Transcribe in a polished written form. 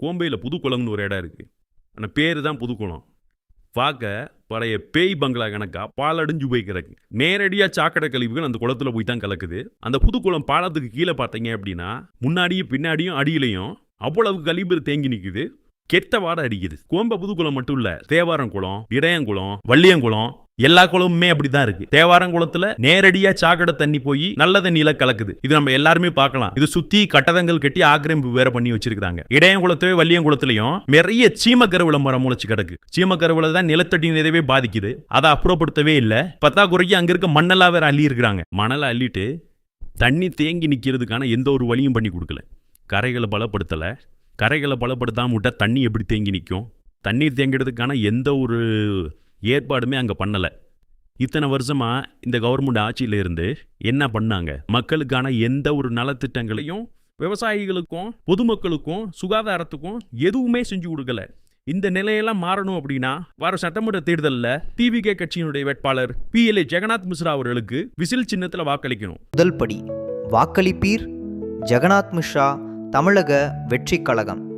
கோம்பையில் புதுக்குளம்னு ஒரு இடம் இருக்குது. ஆனால் பேர் தான் புதுக்குளம். பார்க்க பழைய பேய் பங்களா கணக்கா பாலடைஞ்சு போய் கிடக்கு. நேரடியாக சாக்கடை கழிவுகள் அந்த குளத்தில் போய் தான் கலக்குது. அந்த புதுக்குளம் பாலத்துக்கு கீழே பார்த்தீங்க அப்படின்னா முன்னாடியும் பின்னாடியும் அடியிலையும் அவ்வளவு கழிவு தேங்கி நிற்குது. கெட்ட வாடை அடிக்குது. கோம்பை புதுக்குளம் மட்டும் இல்ல, தேவாரங்குளம், இடையங்குளம், வள்ளியங்குளம் எல்லா குளமுமே அப்படிதான் இருக்கு. தேவாரங்குளத்துல நேரடியா சாக்கடை தண்ணி போய் நல்ல தண்ணியில கலக்குது. இது நம்ம எல்லாருமே பார்க்கலாம். இது சுத்தி கட்டடங்கள் கட்டி ஆக்கிரமிப்பு வேற பண்ணி வச்சிருக்காங்க. இடையங்குளத்தையும் வள்ளியங்குளத்திலையும் நிறைய சீமக்கருவில மரம் முளைச்சு கிடக்கு. சீமக்கருவில தான் நிலத்தடி நிறையவே பாதிக்குது. அதை அப்புறப்படுத்தவே இல்லை. பத்தாக்குறைக்கு அங்க இருக்க மண்ணெல்லாம் வேற அள்ளி இருக்கிறாங்க. மணலை அள்ளிட்டு தண்ணி தேங்கி நிக்கிறதுக்கான எந்த ஒரு வழியும் பண்ணி கொடுக்கல. கரைகளை பலப்படுத்தலை. கரைகளை பலப்படுத்தாம விட்டா தண்ணி எப்படி தேங்கி நிற்கும்? தண்ணீர் தேங்கிறதுக்கான எந்த ஒரு ஏற்பாடுமே அங்கே பண்ணலை. இத்தனை வருஷமாக இந்த கவர்மெண்ட் ஆட்சியில் இருந்து என்ன பண்ணாங்க? மக்களுக்கான எந்த ஒரு நலத்திட்டங்களையும் விவசாயிகளுக்கும் பொதுமக்களுக்கும் சுகாதாரத்துக்கும் எதுவுமே செஞ்சு கொடுக்கல. இந்த நிலையெல்லாம் மாறணும் அப்படின்னா வர சட்டமன்ற தேர்தலில் டிவிகே கட்சியினுடைய வேட்பாளர் PLA ஜெகநாத் மிஸ்ரா அவர்களுக்கு விசில் சின்னத்தில் வாக்களிக்கணும். முதல் படி வாக்களிப்பீர். ஜெகநாத் மிஸ்ரா, தமிழக வெற்றி கழகம்.